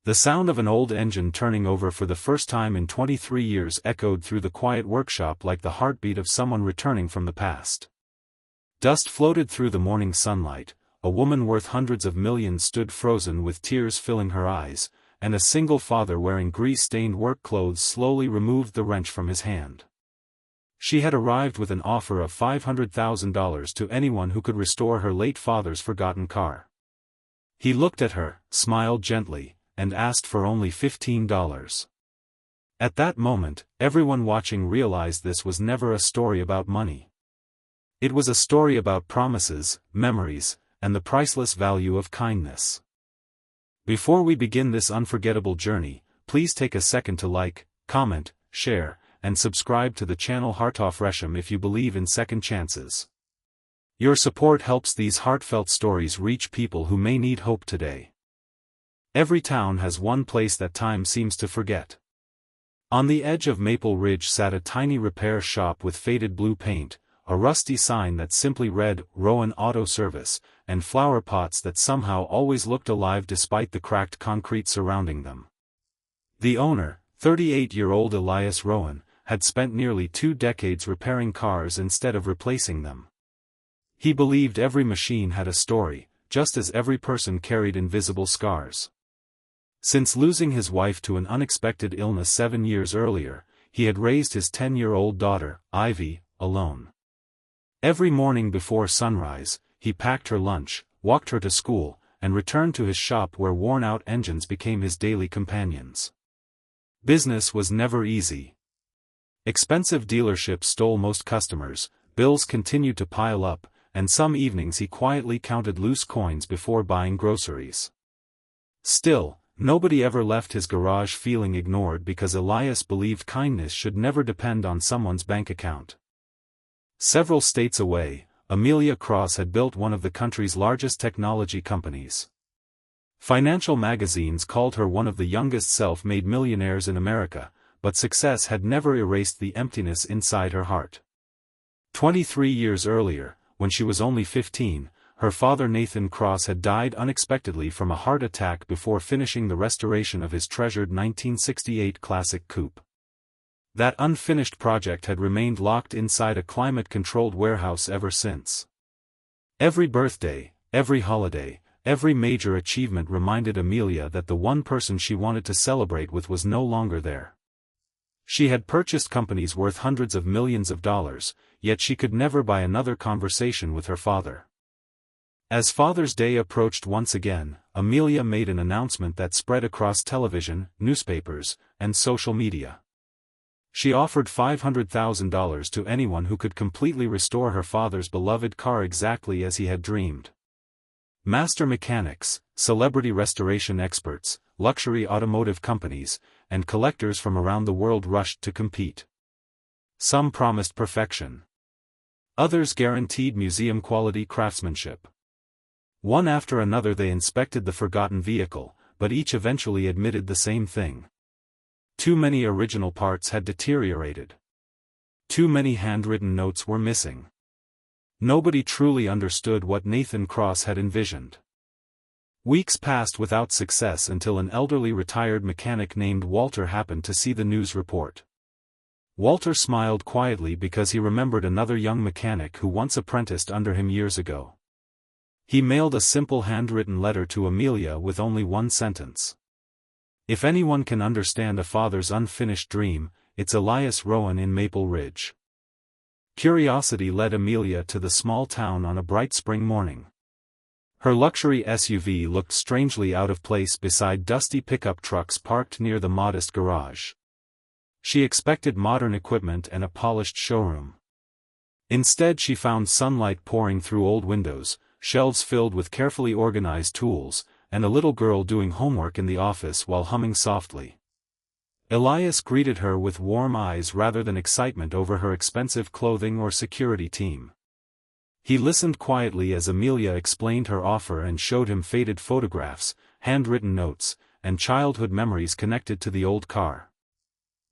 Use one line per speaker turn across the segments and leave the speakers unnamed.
The sound of an old engine turning over for the first time in 23 years echoed through the quiet workshop like the heartbeat of someone returning from the past. Dust floated through the morning sunlight, a woman worth hundreds of millions stood frozen with tears filling her eyes, and a single father wearing grease-stained work clothes slowly removed the wrench from his hand. She had arrived with an offer of $500,000 to anyone who could restore her late father's forgotten car. He looked at her, smiled gently, and asked for only $15. At that moment, everyone watching realized this was never a story about money. It was a story about promises, memories, and the priceless value of kindness. Before we begin this unforgettable journey, please take a second to like, comment, share, and subscribe to the channel HeartofResham if you believe in second chances. Your support helps these heartfelt stories reach people who may need hope today. Every town has one place that time seems to forget. On the edge of Maple Ridge sat a tiny repair shop with faded blue paint, a rusty sign that simply read, Rowan Auto Service, and flower pots that somehow always looked alive despite the cracked concrete surrounding them. The owner, 38-year-old Elias Rowan, had spent nearly 2 decades repairing cars instead of replacing them. He believed every machine had a story, just as every person carried invisible scars. Since losing his wife to an unexpected illness 7 years earlier, he had raised his 10-year-old daughter, Ivy, alone. Every morning before sunrise, he packed her lunch, walked her to school, and returned to his shop where worn-out engines became his daily companions. Business was never easy. Expensive dealerships stole most customers, bills continued to pile up, and some evenings he quietly counted loose coins before buying groceries. Still, nobody ever left his garage feeling ignored because Elias believed kindness should never depend on someone's bank account. Several states away, Amelia Cross had built one of the country's largest technology companies. Financial magazines called her one of the youngest self-made millionaires in America, but success had never erased the emptiness inside her heart. 23 years earlier, when she was only 15, her father Nathan Cross had died unexpectedly from a heart attack before finishing the restoration of his treasured 1968 classic coupe. That unfinished project had remained locked inside a climate-controlled warehouse ever since. Every birthday, every holiday, every major achievement reminded Amelia that the one person she wanted to celebrate with was no longer there. She had purchased companies worth hundreds of millions of dollars, yet she could never buy another conversation with her father. As Father's Day approached once again, Amelia made an announcement that spread across television, newspapers, and social media. She offered $500,000 to anyone who could completely restore her father's beloved car exactly as he had dreamed. Master mechanics, celebrity restoration experts, luxury automotive companies, and collectors from around the world rushed to compete. Some promised perfection. Others guaranteed museum-quality craftsmanship. One after another they inspected the forgotten vehicle, but each eventually admitted the same thing. Too many original parts had deteriorated. Too many handwritten notes were missing. Nobody truly understood what Nathan Cross had envisioned. Weeks passed without success until an elderly retired mechanic named Walter happened to see the news report. Walter smiled quietly because he remembered another young mechanic who once apprenticed under him years ago. He mailed a simple handwritten letter to Amelia with only one sentence. If anyone can understand a father's unfinished dream, it's Elias Rowan in Maple Ridge. Curiosity led Amelia to the small town on a bright spring morning. Her luxury SUV looked strangely out of place beside dusty pickup trucks parked near the modest garage. She expected modern equipment and a polished showroom. Instead she found sunlight pouring through old windows, shelves filled with carefully organized tools, and a little girl doing homework in the office while humming softly. Elias greeted her with warm eyes rather than excitement over her expensive clothing or security team. He listened quietly as Amelia explained her offer and showed him faded photographs, handwritten notes, and childhood memories connected to the old car.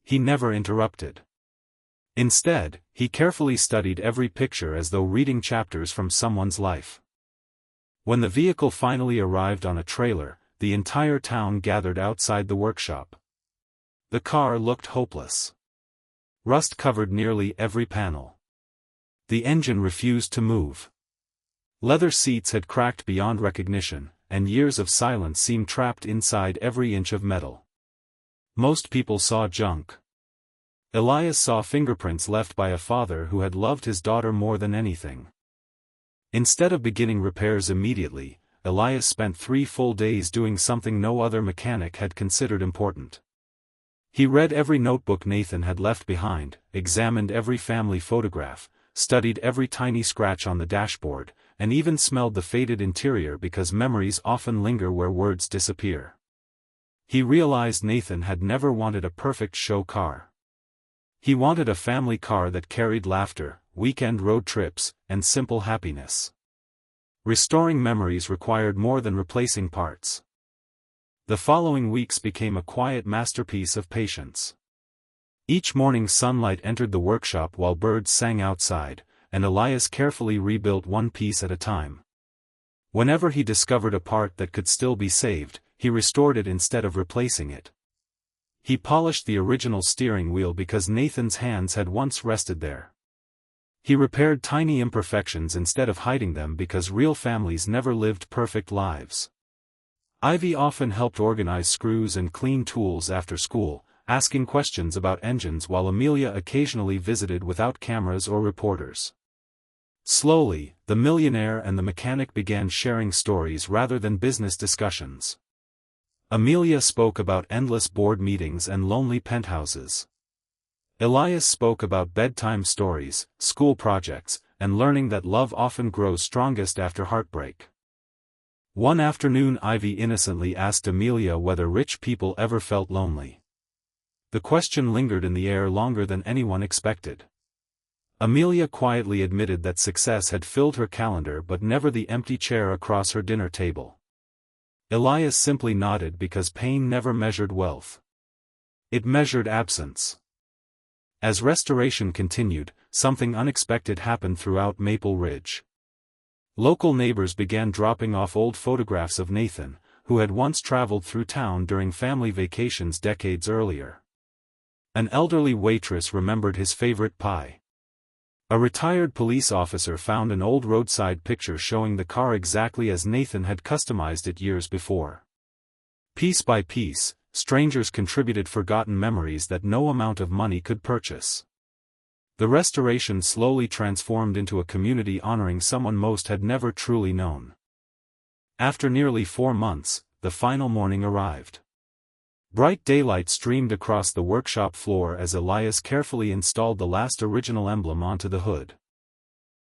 He never interrupted. Instead, he carefully studied every picture as though reading chapters from someone's life. When the vehicle finally arrived on a trailer, the entire town gathered outside the workshop. The car looked hopeless. Rust covered nearly every panel. The engine refused to move. Leather seats had cracked beyond recognition, and years of silence seemed trapped inside every inch of metal. Most people saw junk. Elias saw fingerprints left by a father who had loved his daughter more than anything. Instead of beginning repairs immediately, Elias spent 3 full days doing something no other mechanic had considered important. He read every notebook Nathan had left behind, examined every family photograph, studied every tiny scratch on the dashboard, and even smelled the faded interior because memories often linger where words disappear. He realized Nathan had never wanted a perfect show car. He wanted a family car that carried laughter, weekend road trips, and simple happiness. Restoring memories required more than replacing parts. The following weeks became a quiet masterpiece of patience. Each morning sunlight entered the workshop while birds sang outside, and Elias carefully rebuilt one piece at a time. Whenever he discovered a part that could still be saved, he restored it instead of replacing it. He polished the original steering wheel because Nathan's hands had once rested there. He repaired tiny imperfections instead of hiding them because real families never lived perfect lives. Ivy often helped organize screws and clean tools after school, asking questions about engines while Amelia occasionally visited without cameras or reporters. Slowly, the millionaire and the mechanic began sharing stories rather than business discussions. Amelia spoke about endless board meetings and lonely penthouses. Elias spoke about bedtime stories, school projects, and learning that love often grows strongest after heartbreak. One afternoon Ivy innocently asked Amelia whether rich people ever felt lonely. The question lingered in the air longer than anyone expected. Amelia quietly admitted that success had filled her calendar but never the empty chair across her dinner table. Elias simply nodded because pain never measured wealth. It measured absence. As restoration continued, something unexpected happened throughout Maple Ridge. Local neighbors began dropping off old photographs of Nathan, who had once traveled through town during family vacations decades earlier. An elderly waitress remembered his favorite pie. A retired police officer found an old roadside picture showing the car exactly as Nathan had customized it years before. Piece by piece, strangers contributed forgotten memories that no amount of money could purchase. The restoration slowly transformed into a community honoring someone most had never truly known. After nearly 4 months, the final morning arrived. Bright daylight streamed across the workshop floor as Elias carefully installed the last original emblem onto the hood.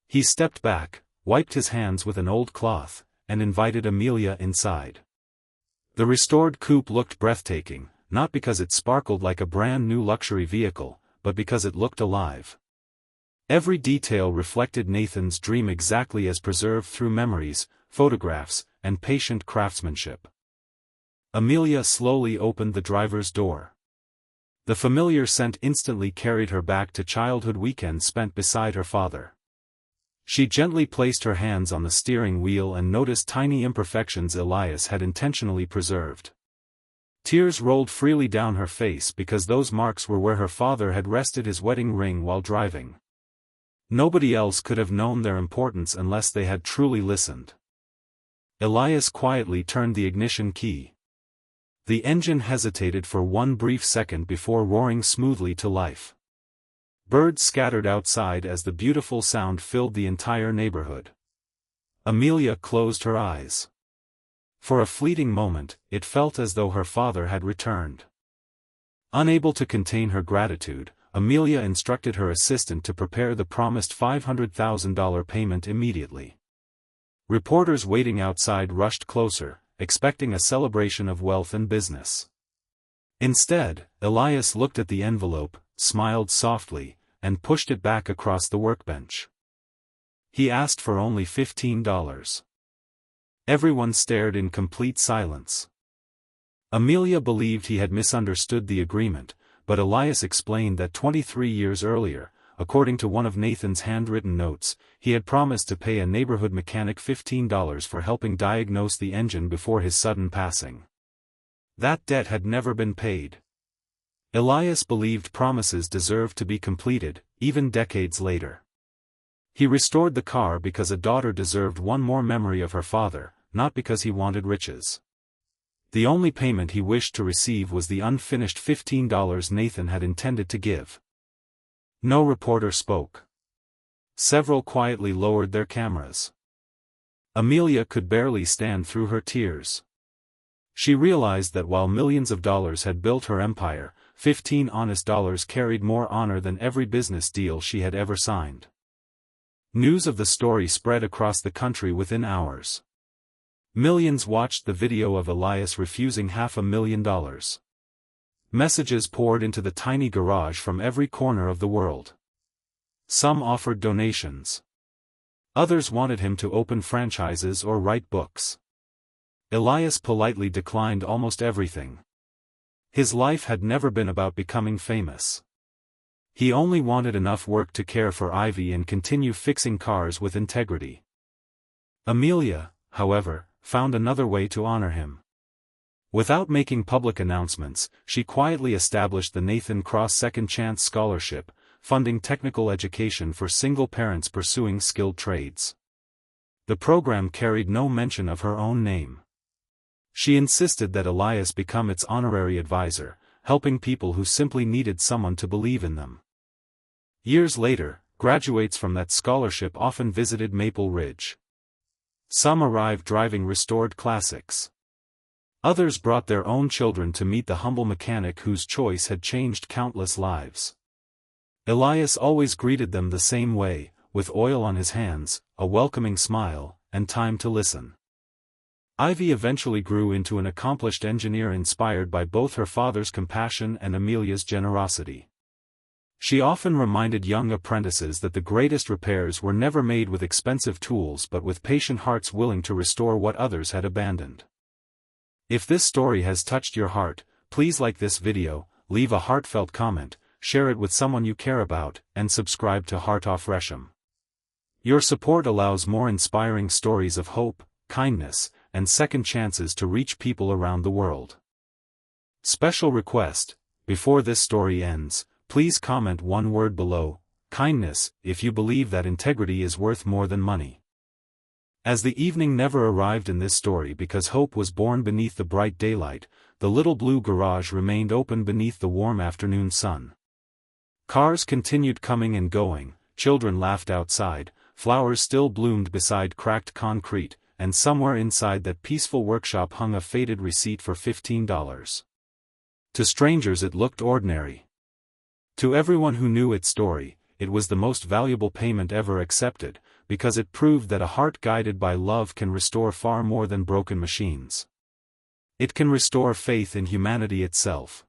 He stepped back, wiped his hands with an old cloth, and invited Amelia inside. The restored coupe looked breathtaking, not because it sparkled like a brand new luxury vehicle, but because it looked alive. Every detail reflected Nathan's dream exactly as preserved through memories, photographs, and patient craftsmanship. Amelia slowly opened the driver's door. The familiar scent instantly carried her back to childhood weekends spent beside her father. She gently placed her hands on the steering wheel and noticed tiny imperfections Elias had intentionally preserved. Tears rolled freely down her face because those marks were where her father had rested his wedding ring while driving. Nobody else could have known their importance unless they had truly listened. Elias quietly turned the ignition key. The engine hesitated for one brief second before roaring smoothly to life. Birds scattered outside as the beautiful sound filled the entire neighborhood. Amelia closed her eyes. For a fleeting moment, it felt as though her father had returned. Unable to contain her gratitude, Amelia instructed her assistant to prepare the promised $500,000 payment immediately. Reporters waiting outside rushed closer, expecting a celebration of wealth and business. Instead, Elias looked at the envelope, smiled softly, and pushed it back across the workbench. He asked for only $15. Everyone stared in complete silence. Amelia believed he had misunderstood the agreement, but Elias explained that 23 years earlier, according to one of Nathan's handwritten notes, he had promised to pay a neighborhood mechanic $15 for helping diagnose the engine before his sudden passing. That debt had never been paid. Elias believed promises deserved to be completed, even decades later. He restored the car because a daughter deserved one more memory of her father, not because he wanted riches. The only payment he wished to receive was the unfinished $15 Nathan had intended to give. No reporter spoke. Several quietly lowered their cameras. Amelia could barely stand through her tears. She realized that while millions of dollars had built her empire, 15 honest dollars carried more honor than every business deal she had ever signed. News of the story spread across the country within hours. Millions watched the video of Elias refusing $500,000. Messages poured into the tiny garage from every corner of the world. Some offered donations. Others wanted him to open franchises or write books. Elias politely declined almost everything. His life had never been about becoming famous. He only wanted enough work to care for Ivy and continue fixing cars with integrity. Amelia, however, found another way to honor him. Without making public announcements, she quietly established the Nathan Cross Second Chance Scholarship, funding technical education for single parents pursuing skilled trades. The program carried no mention of her own name. She insisted that Elias become its honorary advisor, helping people who simply needed someone to believe in them. Years later, graduates from that scholarship often visited Maple Ridge. Some arrived driving restored classics. Others brought their own children to meet the humble mechanic whose choice had changed countless lives. Elias always greeted them the same way, with oil on his hands, a welcoming smile, and time to listen. Ivy eventually grew into an accomplished engineer inspired by both her father's compassion and Amelia's generosity. She often reminded young apprentices that the greatest repairs were never made with expensive tools but with patient hearts willing to restore what others had abandoned. If this story has touched your heart, please like this video, leave a heartfelt comment, share it with someone you care about, and subscribe to HeartofResham. Your support allows more inspiring stories of hope, kindness, and second chances to reach people around the world. Special request: before this story ends, please comment one word below, kindness, if you believe that integrity is worth more than money. As the evening never arrived in this story because hope was born beneath the bright daylight, the little blue garage remained open beneath the warm afternoon sun. Cars continued coming and going, children laughed outside, flowers still bloomed beside cracked concrete, and somewhere inside that peaceful workshop hung a faded receipt for $15. To strangers it looked ordinary. To everyone who knew its story, it was the most valuable payment ever accepted, because it proved that a heart guided by love can restore far more than broken machines. It can restore faith in humanity itself.